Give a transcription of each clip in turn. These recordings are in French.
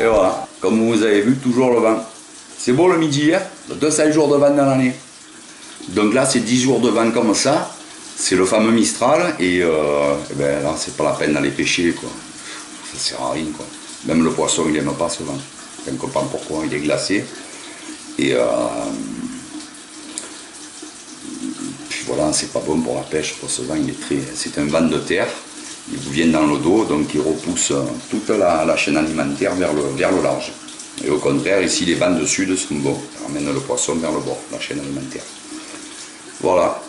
Et voilà, comme vous avez vu, toujours le vent. C'est beau le midi, hein, 200 jours de vent dans l'année. Donc là, c'est 10 jours de vent comme ça. C'est le fameux Mistral. Et ben là, c'est pas la peine d'aller pêcher, quoi. Ça sert à rien, quoi. Même le poisson, il n'aime pas ce vent. On comprend pourquoi, il est glacé. Et puis voilà, c'est pas bon pour la pêche, pour ce vent, c'est un vent de terre. Il vous vient dans le dos, donc il repousse toute la chaîne alimentaire vers le large. Et au contraire, ici, les vents de sud sont bons. Ça ramène le poisson vers le bord, la chaîne alimentaire. Voilà.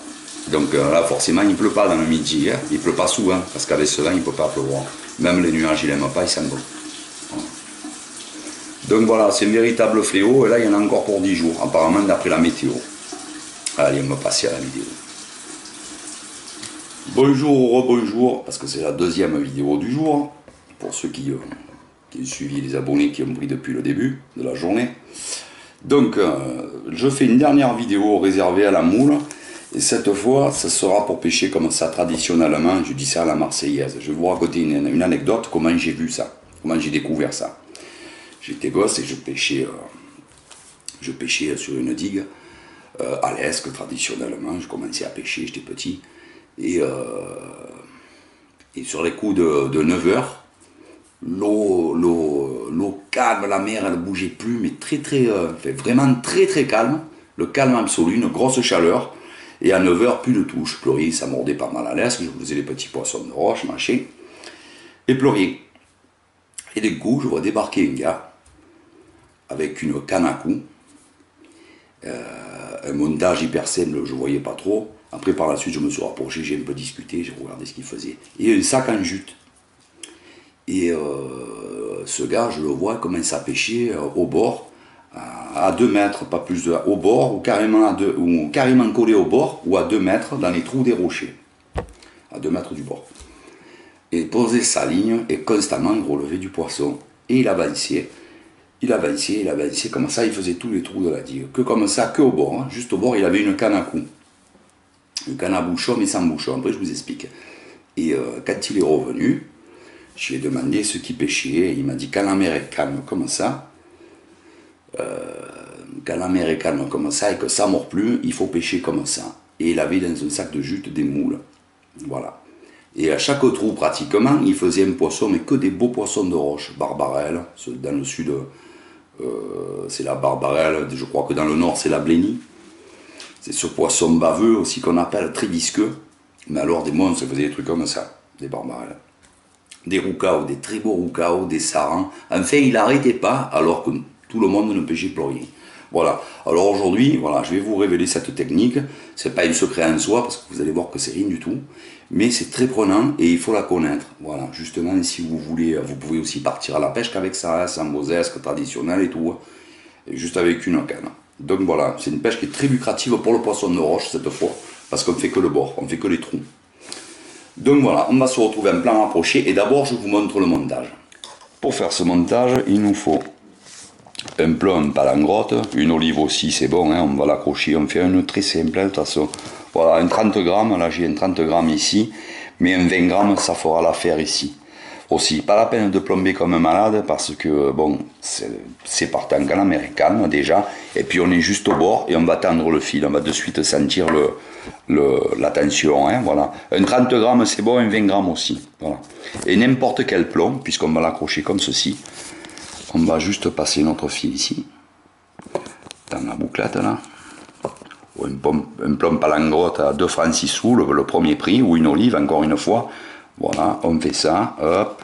Donc là, forcément, il ne pleut pas dans le midi. Hein. Il ne pleut pas souvent, parce qu'avec ce vent, il ne peut pas pleuvoir. Même les nuages, il n'aime pas, ils s'en vont. Voilà. Donc voilà, c'est un véritable fléau. Et là, il y en a encore pour 10 jours, apparemment, d'après la météo. Allez, on va passer à la vidéo. Bonjour, rebonjour, parce que c'est la deuxième vidéo du jour, pour ceux qui ont suivi, les abonnés qui ont pris depuis le début de la journée. Donc, je fais une dernière vidéo réservée à la moule, et cette fois, ça sera pour pêcher comme ça traditionnellement, je dis ça à la marseillaise. Je vais vous raconter une anecdote, comment j'ai vu ça, comment j'ai découvert ça. J'étais gosse et je pêchais sur une digue, à l'esque traditionnellement, je commençais à pêcher, j'étais petit. Et sur les coups de 9 heures, l'eau calme, la mer elle ne bougeait plus, mais vraiment très calme, le calme absolu, une grosse chaleur, et à 9 heures, plus de tout, je pleurais, ça mordait pas mal à l'esque, je faisais les petits poissons de roche, machin, et pleurais. Et du coup, je vois débarquer un gars, avec une canne à coups, un montage hyper simple, je ne voyais pas trop. Après, par la suite, je me suis rapproché, j'ai un peu discuté, j'ai regardé ce qu'il faisait. Et un sac en jute. Et ce gars, je le vois, commence à pêcher au bord, à 2 mètres, pas plus au bord, ou carrément collé au bord, ou à 2 mètres dans les trous des rochers. À 2 mètres du bord. Et posait sa ligne et constamment relevait du poisson. Et il avançait. Il avançait, comme ça, il faisait tous les trous de la digue. Que comme ça, que au bord, hein. Juste au bord, il avait une canne à coups. Une canne à bouchon, mais sans bouchon, après je vous explique. Et quand il est revenu, je lui ai demandé ce qu'il pêchait, et il m'a dit quand la mer est calme comme ça, quand la mer est calme comme ça et que ça ne mord plus, il faut pêcher comme ça. Et il avait dans un sac de jute des moules. Voilà. Et à chaque trou, pratiquement, il faisait un poisson, mais que des beaux poissons de roche. Barbarelle, dans le sud, c'est la barbarelle, je crois que dans le nord, c'est la blénie. C'est ce poisson baveux aussi qu'on appelle très visqueux. Mais alors des monstres faisaient des trucs comme ça, des barbarelles. Des roucaos, des très beaux roucaos, des sarans. Enfin, il n'arrêtait pas alors que tout le monde ne pêchait plus rien. Voilà. Alors aujourd'hui, voilà, je vais vous révéler cette technique. C'est pas un secret en soi parce que vous allez voir que c'est rien du tout. Mais c'est très prenant et il faut la connaître. Voilà. Justement, si vous voulez, vous pouvez aussi partir à la pêche qu'avec ça, sans vos esques traditionnels et tout. Et juste avec une canne. Donc voilà, c'est une pêche qui est très lucrative pour le poisson de roche cette fois, parce qu'on ne fait que le bord, on ne fait que les trous. Donc voilà, on va se retrouver en plan rapproché, et d'abord je vous montre le montage. Pour faire ce montage, il nous faut un plomb, pas langrotte, une olive aussi, c'est bon, hein, on va l'accrocher, on fait une très simple, de toute façon. Voilà, un 30 grammes, là j'ai un 30 grammes ici, mais un 20 grammes ça fera l'affaire ici. Aussi, pas la peine de plomber comme un malade parce que bon, c'est partant quand la mer est calme déjà, et puis on est juste au bord et on va tendre le fil, on va de suite sentir la tension, hein, voilà. Un 30 grammes c'est bon, un 20 grammes aussi, voilà. Et n'importe quel plomb, puisqu'on va l'accrocher comme ceci, on va juste passer notre fil ici, dans la bouclette là, ou un plomb palangrotte à 2 francs 6 sous, le premier prix, ou une olive encore une fois. Voilà, on fait ça, hop,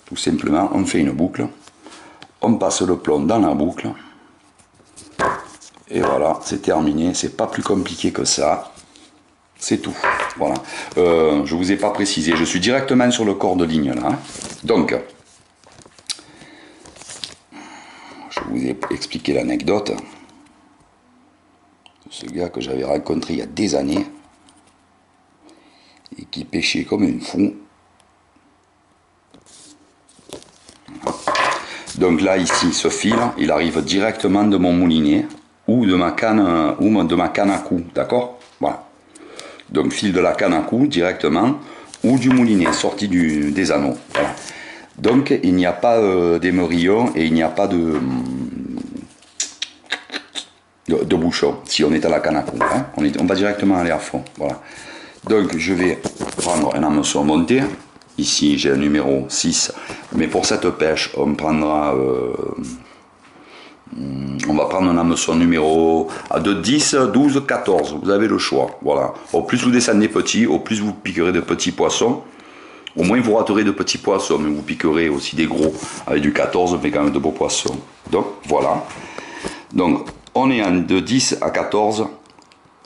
tout simplement, on fait une boucle, on passe le plomb dans la boucle, et voilà, c'est terminé, c'est pas plus compliqué que ça, c'est tout, voilà. Je vous ai pas précisé, je suis directement sur le corps de ligne là, hein. Donc, je vous ai expliqué l'anecdote de ce gars que j'avais rencontré il y a des années, et qui pêchait comme un fou. Donc là ici ce fil il arrive directement de mon moulinet ou de ma canne à coups, d'accord, voilà. Donc fil de la canne à coups directement ou du moulinet sorti des anneaux, voilà. Donc il n'y a pas d'émerillon et il n'y a pas de bouchon. Si on est à la canne à coups, hein, on va directement aller à fond. Voilà. Donc je vais prendre un hameçon monté. Ici j'ai un numéro 6. Mais pour cette pêche, on prendra... on va prendre un hameçon numéro de 10, 12, 14. Vous avez le choix. Voilà. Au plus vous descendez petit, au plus vous piquerez de petits poissons. Au moins vous raterez de petits poissons, mais vous piquerez aussi des gros. Avec du 14, mais quand même de beaux poissons. Donc voilà. Donc on est de 10 à 14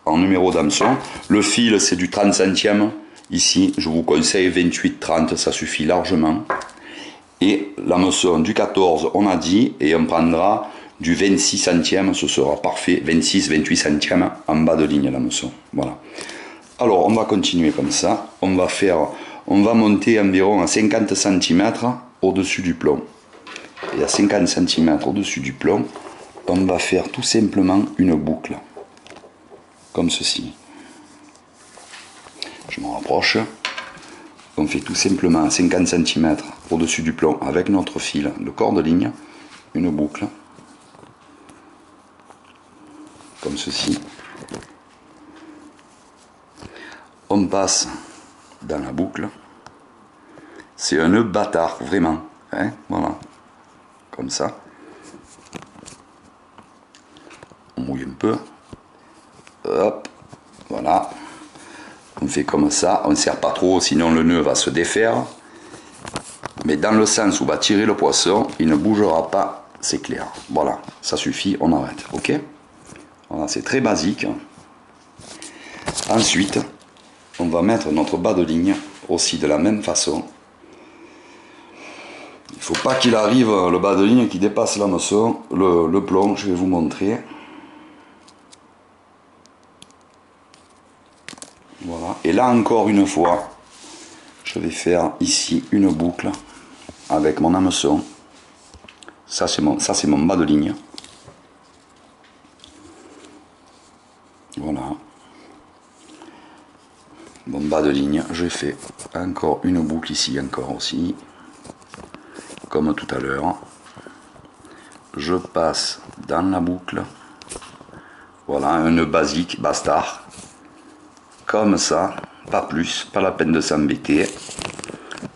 en numéro d'hameçon. Le fil c'est du 30 centièmes. Ici je vous conseille 28-30, ça suffit largement. Et l'hameçon du 14 on a dit, et on prendra du 26 centièmes, ce sera parfait, 26-28 centièmes en bas de ligne l'hameçon. Voilà. Alors on va continuer comme ça, on va monter environ à 50 cm au-dessus du plomb. Et à 50 cm au-dessus du plomb, on va faire tout simplement une boucle, comme ceci. Je m'en rapproche. On fait tout simplement à 50 cm au-dessus du plomb avec notre fil de corde ligne, une boucle, comme ceci. On passe dans la boucle. C'est un nœud bâtard, vraiment. Hein, voilà. Comme ça. On mouille un peu. Hop. Voilà. On fait comme ça. On ne serre pas trop, sinon le nœud va se défaire. Mais dans le sens où va tirer le poisson, il ne bougera pas, c'est clair. Voilà. Ça suffit, on arrête. Ok? Voilà, c'est très basique. Ensuite, on va mettre notre bas de ligne aussi de la même façon. Il ne faut pas qu'il arrive le bas de ligne qui dépasse l'hameçon, le plomb, je vais vous montrer. Voilà. Et là encore une fois, je vais faire ici une boucle avec mon hameçon. Ça c'est mon bas de ligne. Voilà. Mon bas de ligne, je fais encore une boucle ici, encore aussi. Comme tout à l'heure. Je passe dans la boucle. Voilà, un nœud basique, bastard. Comme ça, pas plus, pas la peine de s'embêter.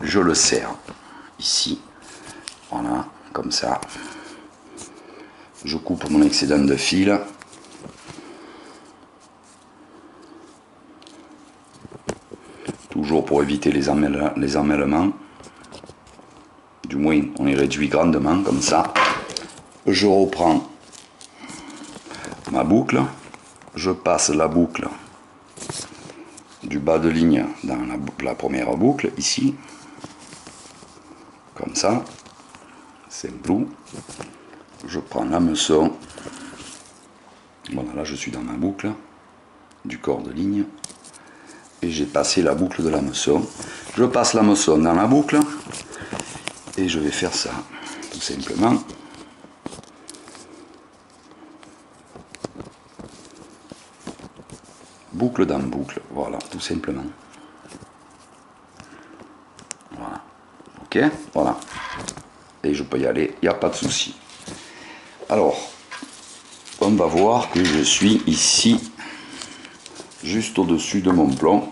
Je le serre ici. Voilà, comme ça. Je coupe mon excédent de fil. Toujours pour éviter les emmêlements. Du moins, on les réduit grandement, comme ça. Je reprends ma boucle. Je passe la boucle du bas de ligne dans la première boucle, ici. Comme ça. Simple. Je prends l'hameçon. Voilà, là je suis dans ma boucle du corps de ligne. Et j'ai passé la boucle de l'hameçon. Je passe l'hameçon dans la boucle. Et je vais faire ça, tout simplement. Boucle dans boucle, voilà, tout simplement. Voilà. Ok, voilà. Et je peux y aller, il n'y a pas de souci. Alors, on va voir que je suis ici, juste au-dessus de mon plomb.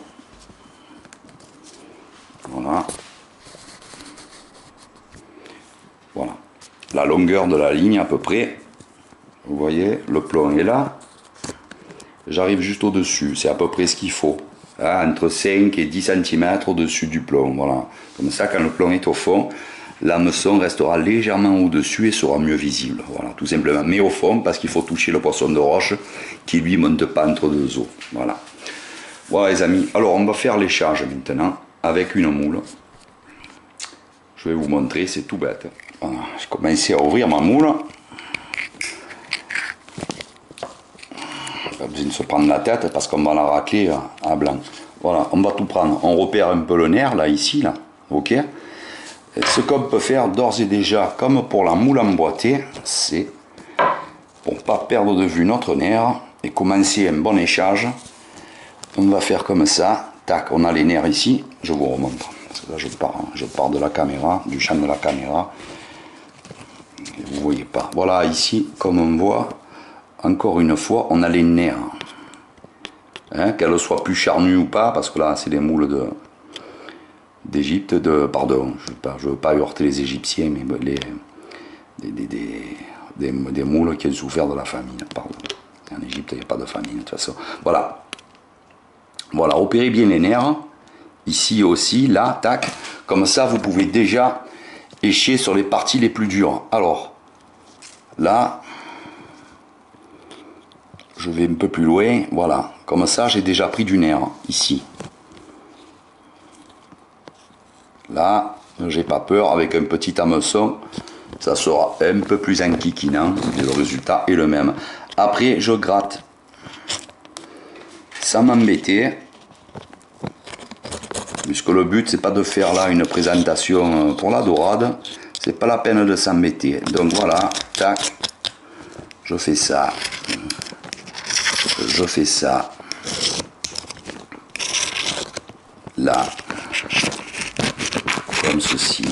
Voilà. Voilà. La longueur de la ligne à peu près. Vous voyez, le plomb est là. J'arrive juste au-dessus, c'est à peu près ce qu'il faut. Hein, entre 5 et 10 cm au-dessus du plomb. Voilà. Comme ça, quand le plomb est au fond, l'hameçon restera légèrement au-dessus et sera mieux visible. Voilà, tout simplement. Mais au fond, parce qu'il faut toucher le poisson de roche qui lui monte pas entre deux os. Voilà. Voilà les amis. Alors on va faire l'échage maintenant avec une moule. Je vais vous montrer, c'est tout bête. Voilà. Je commence à ouvrir ma moule. Pas besoin de se prendre la tête parce qu'on va la racler à blanc. Voilà, on va tout prendre. On repère un peu le nerf là, ici, là. Ok. Et ce qu'on peut faire d'ores et déjà, comme pour la moule emboîtée, c'est pour pas perdre de vue notre nerf et commencer un bon échage. On va faire comme ça. Tac, on a les nerfs ici. Je vous remontre. Là je pars de la caméra, du champ de la caméra. Et vous voyez pas. Voilà, ici, comme on voit, encore une fois, on a les nerfs. Hein, qu'elles soient plus charnues ou pas, parce que là, c'est des moules d'Égypte, pardon, je veux pas heurter les Égyptiens, mais des moules qui ont souffert de la famine, pardon. En Égypte, il n'y a pas de famine, de toute façon. Voilà. Voilà, opérez bien les nerfs. Ici aussi, là, tac. Comme ça, vous pouvez déjà écher sur les parties les plus dures. Alors, là, je vais un peu plus loin. Voilà, comme ça, j'ai déjà pris du nerf, ici. Là, j'ai pas peur, avec un petit hameçon, ça sera un peu plus enquiquinant, et le résultat est le même. Après, je gratte. Sans m'embêter. Puisque le but, c'est pas de faire là une présentation pour la dorade. C'est pas la peine de s'embêter. Donc voilà, tac. Je fais ça. Je fais ça. Là. Comme ceci.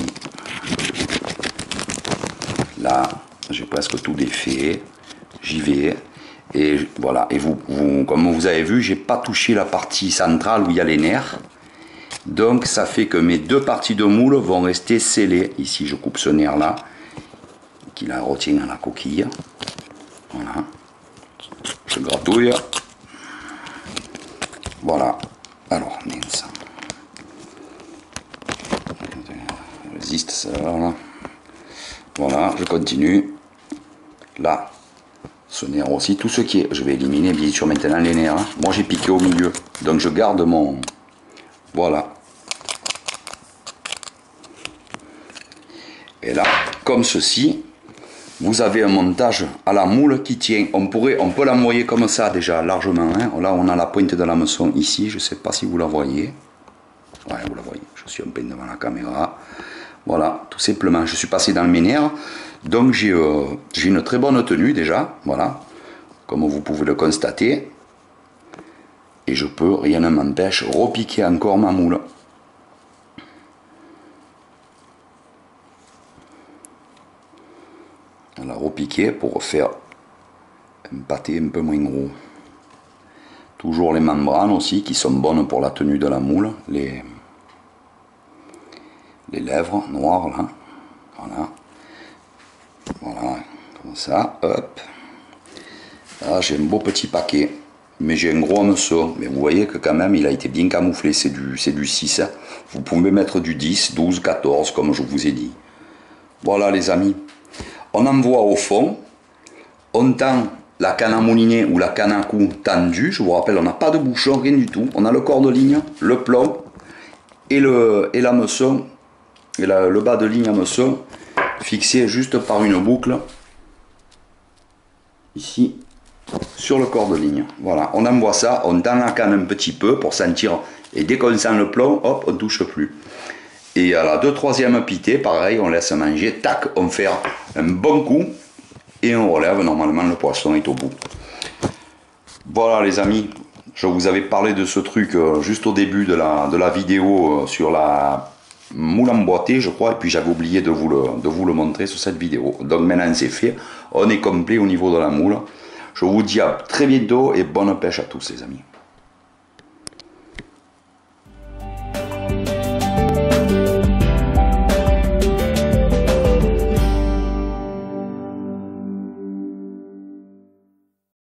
Là, j'ai presque tout défait. J'y vais. Et voilà. Et comme vous avez vu, j'ai pas touché la partie centrale où il y a les nerfs. Donc ça fait que mes deux parties de moule vont rester scellées. Ici, je coupe ce nerf là, qui la retient à la coquille. Voilà. Je gratouille. Voilà. Alors, mince. Résiste ça. Voilà, je continue. Là, ce nerf aussi, tout ce qui est... Je vais éliminer bien sûr maintenant les nerfs. Hein. Moi j'ai piqué au milieu, donc je garde mon... Voilà. Et là, comme ceci, vous avez un montage à la moule qui tient. On peut l'envoyer comme ça déjà, largement. Hein. Là, on a la pointe de l'hameçon ici. Je ne sais pas si vous la voyez. Ouais, vous la voyez. Je suis un peu devant la caméra. Voilà, tout simplement. Je suis passé dans le ménère. Donc, j'ai une très bonne tenue déjà. Voilà, comme vous pouvez le constater. Et je peux, rien ne m'empêche, repiquer encore ma moule. On la repiquer pour faire un pâté un peu moins gros. Toujours les membranes aussi qui sont bonnes pour la tenue de la moule. Les lèvres noires là. Voilà. Voilà, comme ça, hop. Là j'ai un beau petit paquet. Mais j'ai un gros hameçon. Mais vous voyez que quand même il a été bien camouflé. C'est du 6. Vous pouvez mettre du 10, 12, 14 comme je vous ai dit. Voilà les amis. On envoie au fond. On tend la canne à mouliner ou la canne à cou tendue. Je vous rappelle, on n'a pas de bouchon, rien du tout. On a le corps de ligne, le plomb et l'hameçon. Et le bas de ligne hameçon fixé juste par une boucle. Ici. Sur le corps de ligne. Voilà, on envoie ça, on tend la canne un petit peu pour sentir, et dès qu'on sent le plomb, hop, on ne touche plus. Et à la 2/3e pitée, pareil, on laisse manger, tac, on fait un bon coup, et on relève, normalement le poisson est au bout. Voilà les amis, je vous avais parlé de ce truc juste au début de la vidéo sur la moule emboîtée, je crois, et puis j'avais oublié de vous le montrer sur cette vidéo. Donc maintenant c'est fait, on est complet au niveau de la moule. Je vous dis à très bientôt et bonne pêche à tous les amis.